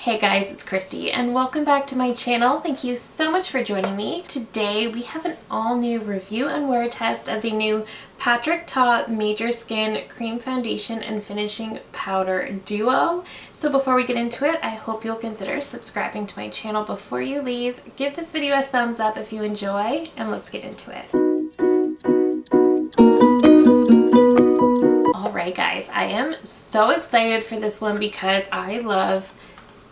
Hey guys, it's Christy and welcome back to my channel. Thank you so much for joining me. Today we have an all new review and wear test of the new Patrick Ta Major Skin Cream Foundation and Finishing Powder Duo. So before we get into it, I hope you'll consider subscribing to my channel before you leave. Give this video a thumbs up if you enjoy, and let's get into it. Alright guys, I am so excited for this one because I love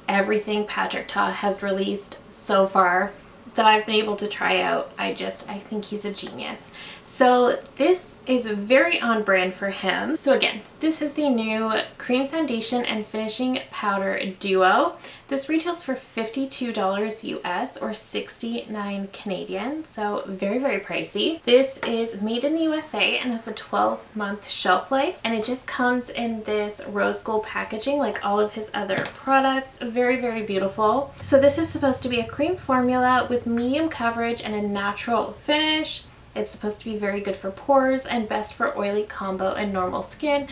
everything Patrick Ta has released so far that I've been able to try out. I think he's a genius. So this is very on brand for him. So again, this is the new Cream Foundation and Finishing Powder Duo. This retails for $52 US or 69 Canadian. So very, very pricey. This is made in the USA and has a 12-month shelf life. And it just comes in this rose gold packaging like all of his other products. Very, very beautiful. So this is supposed to be a cream formula with medium coverage and a natural finish. It's supposed to be very good for pores and best for oily combo and normal skin.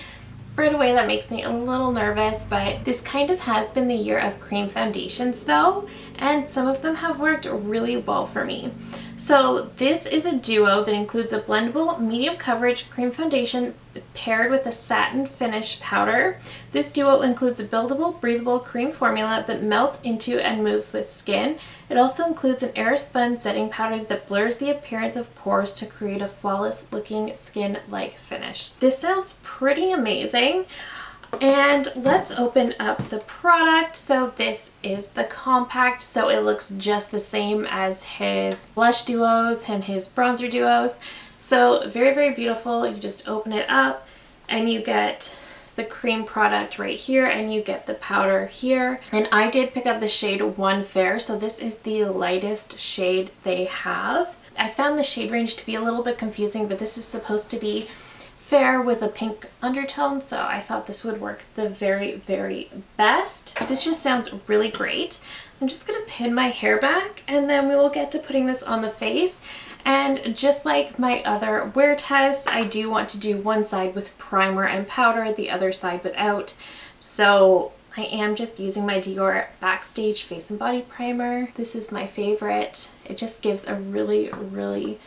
Right away that makes me a little nervous, but this kind of has been the year of cream foundations though, and some of them have worked really well for me. So this is a duo that includes a blendable medium coverage cream foundation paired with a satin finish powder. This duo includes a buildable, breathable cream formula that melts into and moves with skin. It also includes an air-spun setting powder that blurs the appearance of pores to create a flawless looking skin-like finish. This sounds pretty amazing. And let's open up the product. So this is the compact, so it looks just the same as his blush duos and his bronzer duos. So very, very beautiful. You just open it up and you get the cream product right here and you get the powder here. And I did pick up the shade 1 Fair, so this is the lightest shade they have. I found the shade range to be a little bit confusing, but this is supposed to be fair with a pink undertone, so I thought this would work the very, very best. This just sounds really great. I'm just gonna pin my hair back and then we will get to putting this on the face. And just like my other wear tests, I do want to do one side with primer and powder, the other side without. So I am just using my Dior Backstage Face and Body Primer. This is my favorite. It just gives a really, really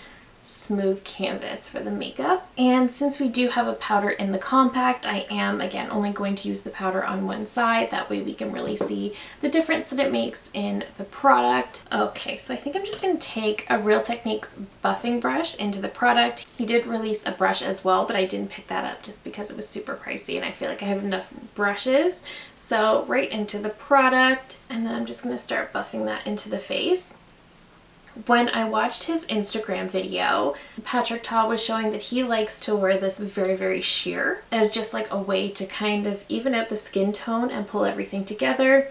smooth canvas for the makeup. And since we do have a powder in the compact, I am again only going to use the powder on one side. That way we can really see the difference that it makes in the product. Okay, so I think I'm just going to take a Real Techniques buffing brush into the product. He did release a brush as well, but I didn't pick that up just because it was super pricey and I feel like I have enough brushes. So right into the product, and then I'm just going to start buffing that into the face. When I watched his Instagram video, Patrick Ta was showing that he likes to wear this very, very sheer as just like a way to kind of even out the skin tone and pull everything together.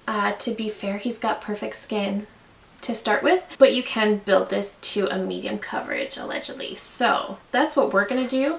To be fair, he's got perfect skin to start with, but you can build this to a medium coverage allegedly. So that's what we're gonna do.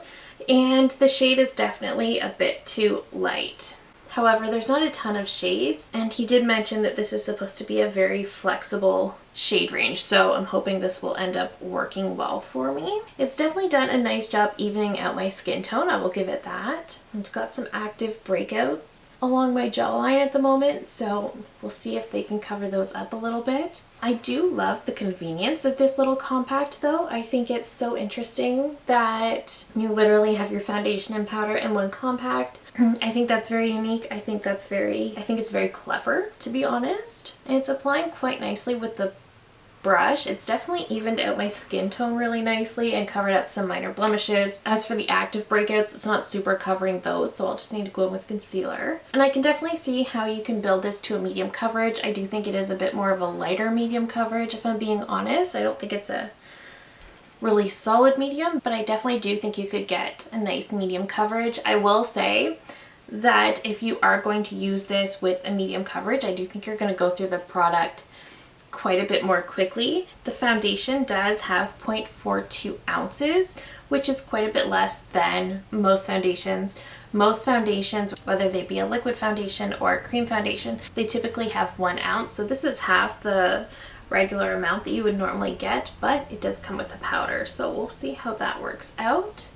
And the shade is definitely a bit too light. However, there's not a ton of shades, and he did mention that this is supposed to be a very flexible shade range, so I'm hoping this will end up working well for me. It's definitely done a nice job evening out my skin tone, I will give it that. I've got some active breakouts along my jawline at the moment, so we'll see if they can cover those up a little bit. I do love the convenience of this little compact though. I think it's so interesting that you literally have your foundation and powder in one compact. I think that's very unique. I think it's very clever, to be honest. And it's applying quite nicely with the brush. It's definitely evened out my skin tone really nicely and covered up some minor blemishes. As for the active breakouts, it's not super covering those, so I'll just need to go in with concealer. And I can definitely see how you can build this to a medium coverage. I do think it is a bit more of a lighter medium coverage, if I'm being honest. I don't think it's a really solid medium, but I definitely do think you could get a nice medium coverage. I will say that if you are going to use this with a medium coverage, I do think you're going to go through the product quite a bit more quickly. The foundation does have 0.42 ounces, which is quite a bit less than most foundations. Most foundations, whether they be a liquid foundation or a cream foundation, they typically have 1 ounce. So this is half the regular amount that you would normally get, but it does come with a powder. So we'll see how that works out.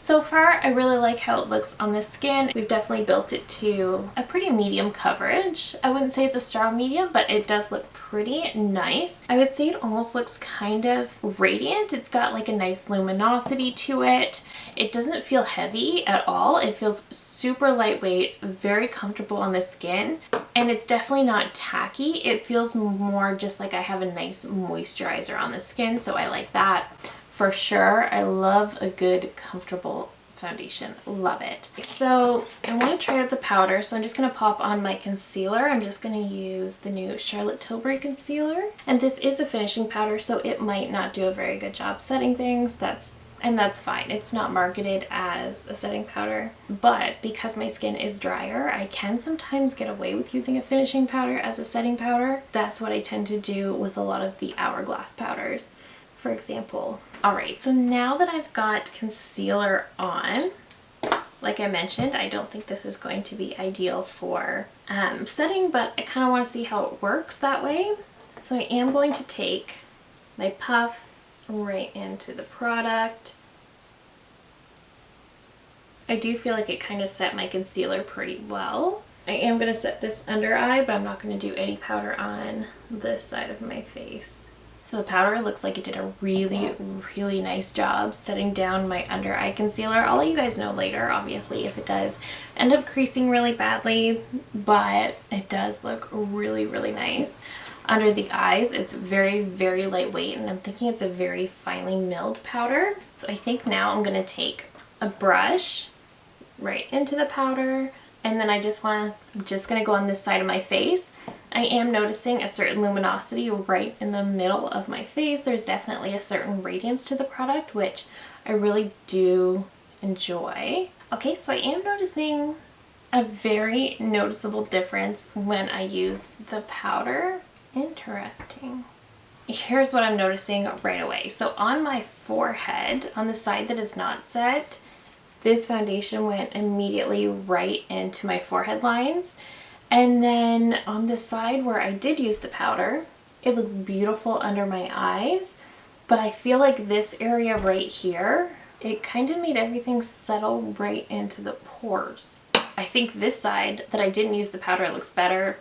So far, I really like how it looks on the skin. We've definitely built it to a pretty medium coverage. I wouldn't say it's a strong medium, but it does look pretty nice. I would say it almost looks kind of radiant. It's got like a nice luminosity to it. It doesn't feel heavy at all. It feels super lightweight, very comfortable on the skin, and it's definitely not tacky. It feels more just like I have a nice moisturizer on the skin, so I like that. For sure, I love a good, comfortable foundation. Love it. So I want to try out the powder, so I'm just going to pop on my concealer. I'm just going to use the new Charlotte Tilbury concealer. And this is a finishing powder, so it might not do a very good job setting things. That's fine. It's not marketed as a setting powder, but because my skin is drier, I can sometimes get away with using a finishing powder as a setting powder. That's what I tend to do with a lot of the Hourglass powders, for example. Alright, so now that I've got concealer on, like I mentioned, I don't think this is going to be ideal for setting, but I kind of want to see how it works that way. So I am going to take my puff right into the product. I do feel like it kind of set my concealer pretty well. I am going to set this under eye, but I'm not going to do any powder on this side of my face. So the powder looks like it did a really, really nice job setting down my under eye concealer. I'll let you guys know later, obviously, if it does end up creasing really badly, but it does look really, really nice. Under the eyes, it's very, very lightweight, and I'm thinking it's a very finely milled powder. So I think now I'm going to take a brush right into the powder, and then I'm just going to go on this side of my face. I am noticing a certain luminosity right in the middle of my face. There's definitely a certain radiance to the product, which I really do enjoy. Okay, so I am noticing a very noticeable difference when I use the powder. Interesting. Here's what I'm noticing right away. So on my forehead, on the side that is not set, this foundation went immediately right into my forehead lines. And then on the side where I did use the powder, it looks beautiful under my eyes. But I feel like this area right here, it kind of made everything settle right into the pores. I think this side that I didn't use the powder looks better,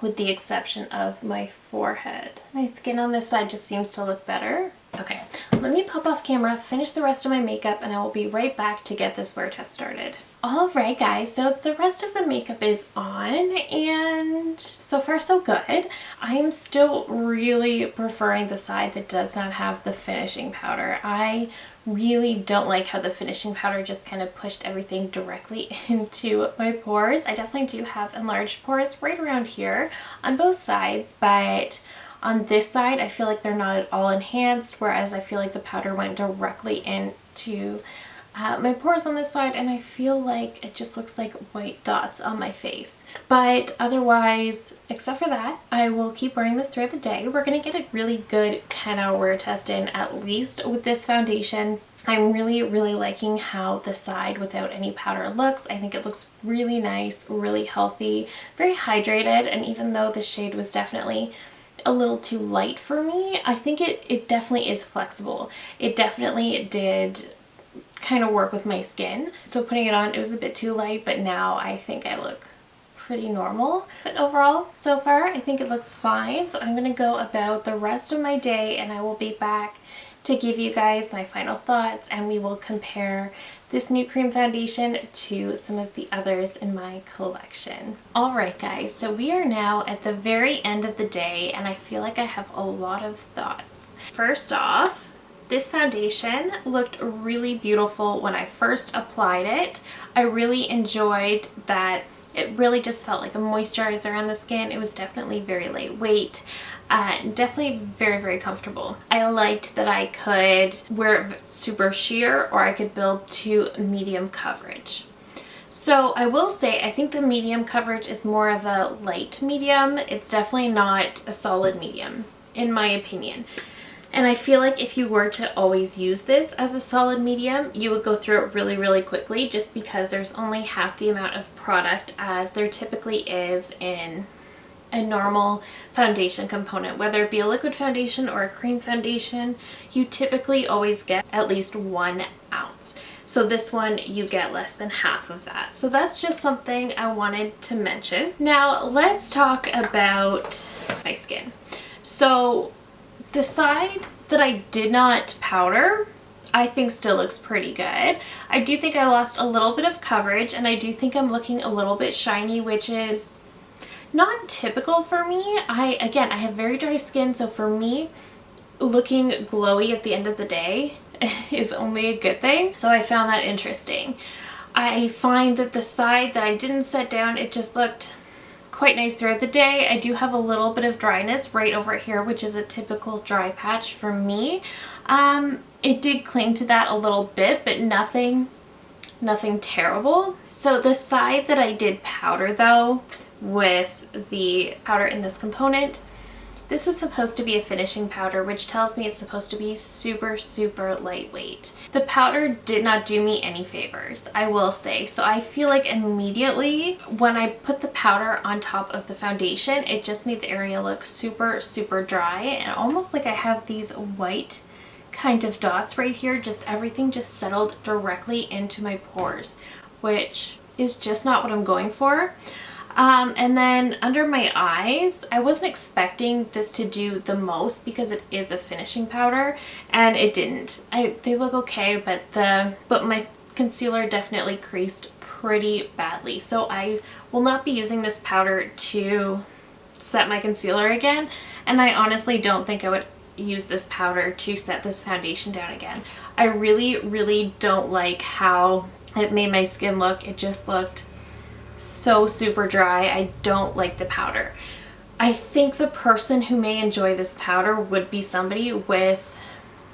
with the exception of my forehead. My skin on this side just seems to look better. Okay, let me pop off camera, finish the rest of my makeup, and I will be right back to get this wear test started. Alright guys, so the rest of the makeup is on, and so far so good. I am still really preferring the side that does not have the finishing powder. I really don't like how the finishing powder just kind of pushed everything directly into my pores. I definitely do have enlarged pores right around here on both sides, but on this side I feel like they're not at all enhanced, whereas I feel like the powder went directly into my pores on this side, and I feel like it just looks like white dots on my face. But otherwise, except for that, I will keep wearing this throughout the day. We're going to get a really good 10-hour wear test in, at least with this foundation. I'm really, really liking how the side without any powder looks. I think it looks really nice, really healthy, very hydrated, and even though the shade was definitely a little too light for me, I think it definitely is flexible. It definitely did kind of work with my skin. So putting it on, it was a bit too light, but now I think I look pretty normal. But overall, so far, I think it looks fine. So I'm going to go about the rest of my day, and I will be back to give you guys my final thoughts, and we will compare this new cream foundation to some of the others in my collection. Alright guys, so we are now at the very end of the day, and I feel like I have a lot of thoughts. First off, this foundation looked really beautiful when I first applied it. I really enjoyed that it really just felt like a moisturizer on the skin. It was definitely very lightweight, definitely very, very comfortable. I liked that I could wear it super sheer, or I could build to medium coverage. So I will say, I think the medium coverage is more of a light medium. It's definitely not a solid medium, in my opinion. And I feel like if you were to always use this as a solid medium, you would go through it really, really quickly, just because there's only half the amount of product as there typically is in a normal foundation component. Whether it be a liquid foundation or a cream foundation, you typically always get at least 1 ounce. So this one, you get less than half of that. So that's just something I wanted to mention. Now let's talk about my skin. So the side that I did not powder, I think still looks pretty good. I do think I lost a little bit of coverage, and I do think I'm looking a little bit shiny, which is not typical for me. Again, I have very dry skin, so for me, looking glowy at the end of the day is only a good thing. So I found that interesting. I find that the side that I didn't set down, it just looked quite nice throughout the day. I do have a little bit of dryness right over here, which is a typical dry patch for me. It did cling to that a little bit, but nothing terrible. So the side that I did powder though, with the powder in this component, this is supposed to be a finishing powder, which tells me it's supposed to be super, super lightweight. The powder did not do me any favors, I will say. So I feel like immediately when I put the powder on top of the foundation, it just made the area look super, super dry, and almost like I have these white kind of dots right here. Just everything just settled directly into my pores, which is just not what I'm going for. And then under my eyes, I wasn't expecting this to do the most because it is a finishing powder, and it didn't. They look okay, but my concealer definitely creased pretty badly. So I will not be using this powder to set my concealer again, and I honestly don't think I would use this powder to set this foundation down again. I really, really don't like how it made my skin look. It just looked so super dry. I don't like the powder. I think the person who may enjoy this powder would be somebody with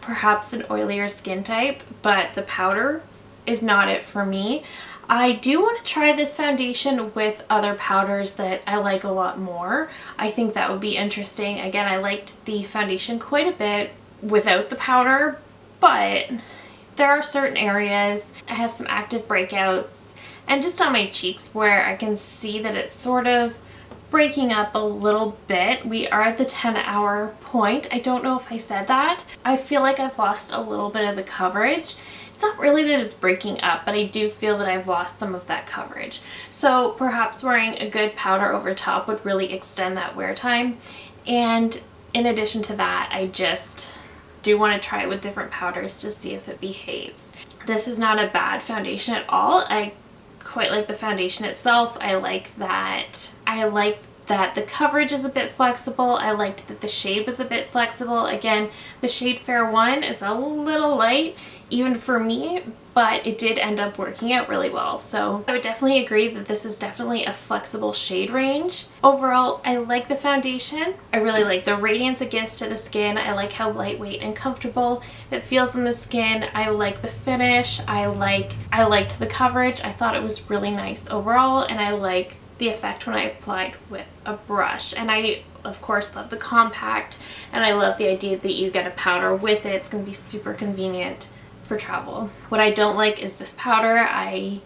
perhaps an oilier skin type, but the powder is not it for me. I do want to try this foundation with other powders that I like a lot more. I think that would be interesting. Again, I liked the foundation quite a bit without the powder, but there are certain areas, I have some active breakouts, and just on my cheeks where I can see that it's sort of breaking up a little bit. We are at the 10-hour point. I don't know if I said that. I feel like I've lost a little bit of the coverage. It's not really that it's breaking up, but I do feel that I've lost some of that coverage. So perhaps wearing a good powder over top would really extend that wear time. And in addition to that, I just do want to try it with different powders to see if it behaves. This is not a bad foundation at all. I quite like the foundation itself. I like that the coverage is a bit flexible. I liked that the shade was a bit flexible. Again, the shade Fair 1 is a little light even for me, but it did end up working out really well. So I would definitely agree that this is definitely a flexible shade range. Overall, I like the foundation. I really like the radiance it gives to the skin. I like how lightweight and comfortable it feels in the skin. I like the finish. I liked the coverage. I thought it was really nice overall, and I like the effect when I applied with a brush. And I of course love the compact, and I love the idea that you get a powder with it. It's going to be super convenient for travel. What I don't like is this powder. I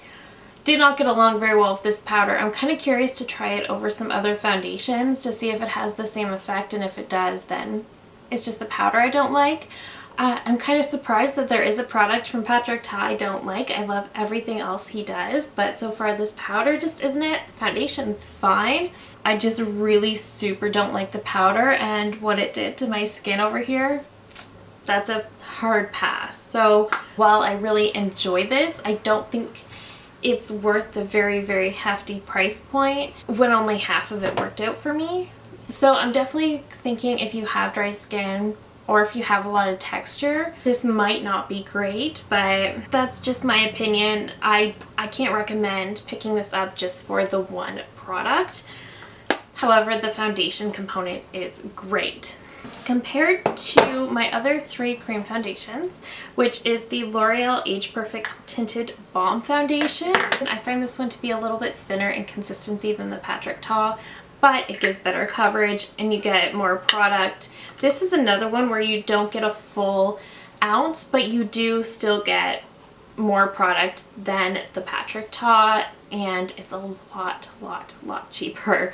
did not get along very well with this powder. I'm kind of curious to try it over some other foundations to see if it has the same effect, and if it does, then it's just the powder I don't like. I'm kind of surprised that there is a product from Patrick Ta I don't like. I love everything else he does, but so far this powder just isn't it. The foundation's fine. I just really super don't like the powder, and what it did to my skin over here, that's a hard pass. So while I really enjoy this, I don't think it's worth the very, very hefty price point when only half of it worked out for me. So I'm definitely thinking if you have dry skin, or if you have a lot of texture, this might not be great, but that's just my opinion. I can't recommend picking this up just for the one product. However, the foundation component is great. Compared to my other 3 cream foundations, which is the L'Oreal Age Perfect Tinted Balm Foundation, I find this one to be a little bit thinner in consistency than the Patrick Ta, but it gives better coverage and you get more product. This is another one where you don't get a full ounce, but you do still get more product than the Patrick Ta, and it's a lot cheaper.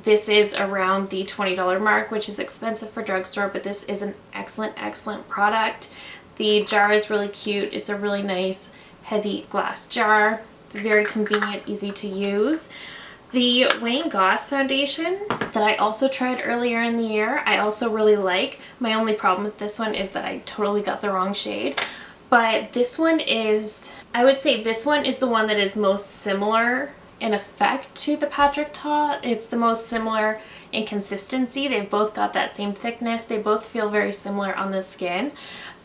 This is around the $20 mark, which is expensive for drugstore, but this is an excellent product. The jar is really cute. It's a really nice heavy glass jar. It's very convenient, easy to use. The Wayne Goss foundation that I also tried earlier in the year, I also really like. My only problem with this one is that I totally got the wrong shade. But this one is, I would say this one is the one that is most similar in effect to the Patrick Ta. It's the most similar in consistency. They've both got that same thickness. They both feel very similar on the skin.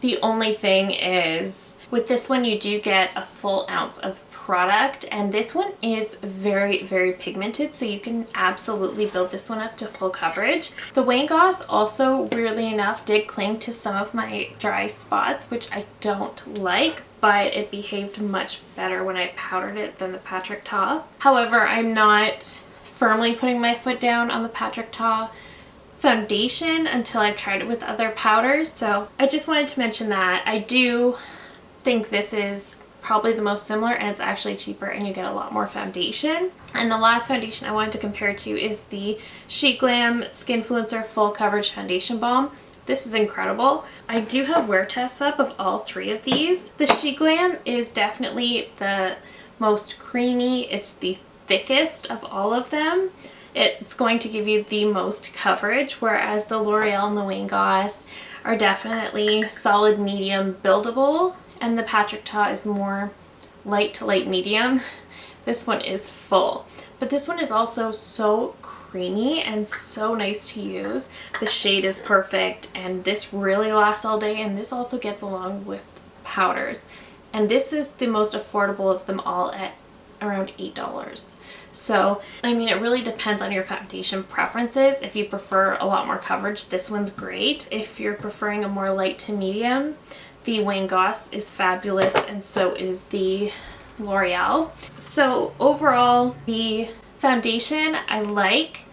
The only thing is, with this one you do get a full ounce of product, and this one is very, very pigmented, so you can absolutely build this one up to full coverage. The Wayne Goss also, weirdly enough, did cling to some of my dry spots, which I don't like, but it behaved much better when I powdered it than the Patrick Ta. However, I'm not firmly putting my foot down on the Patrick Ta foundation until I've tried it with other powders, so I just wanted to mention that. I do think this is probably the most similar, and it's actually cheaper and you get a lot more foundation. And the last foundation I wanted to compare to is the She Glam Skinfluencer Full Coverage Foundation Balm. This is incredible. I do have wear tests up of all three of these. The She Glam is definitely the most creamy. It's the thickest of all of them. It's going to give you the most coverage, whereas the L'Oreal and the Wayne Goss are definitely solid medium buildable, and the Patrick Ta is more light to light medium. This one is full, but this one is also so creamy and so nice to use. The shade is perfect, and this really lasts all day, and this also gets along with powders. And this is the most affordable of them all at around $8. So, I mean, it really depends on your foundation preferences. If you prefer a lot more coverage, this one's great. If you're preferring a more light to medium, the Wayne Goss is fabulous, and so is the L'Oreal. So overall, the foundation I like,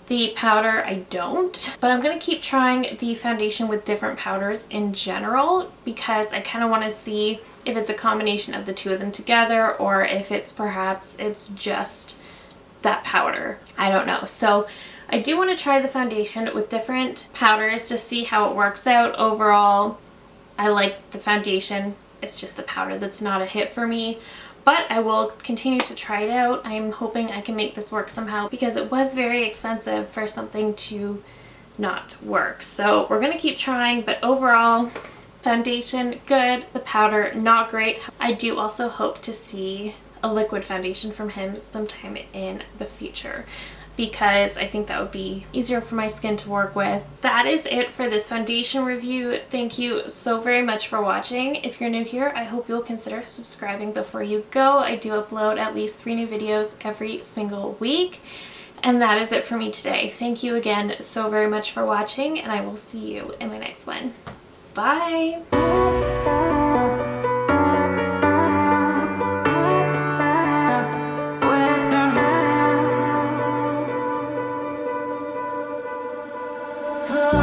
the powder I don't, but I'm going to keep trying the foundation with different powders in general, because I kind of want to see if it's a combination of the two of them together, or if it's perhaps it's just that powder. I don't know. So I do want to try the foundation with different powders to see how it works out. Overall, I like the foundation. It's just the powder that's not a hit for me, but I will continue to try it out. I'm hoping I can make this work somehow, because it was very expensive for something to not work. So we're going to keep trying, but overall, foundation good, the powder not great. I do also hope to see a liquid foundation from him sometime in the future, because I think that would be easier for my skin to work with. That is it for this foundation review. Thank you so very much for watching. If you're new here, I hope you'll consider subscribing before you go. I do upload at least 3 new videos every single week. And that is it for me today. Thank you again so very much for watching, and I will see you in my next one. Bye! Oh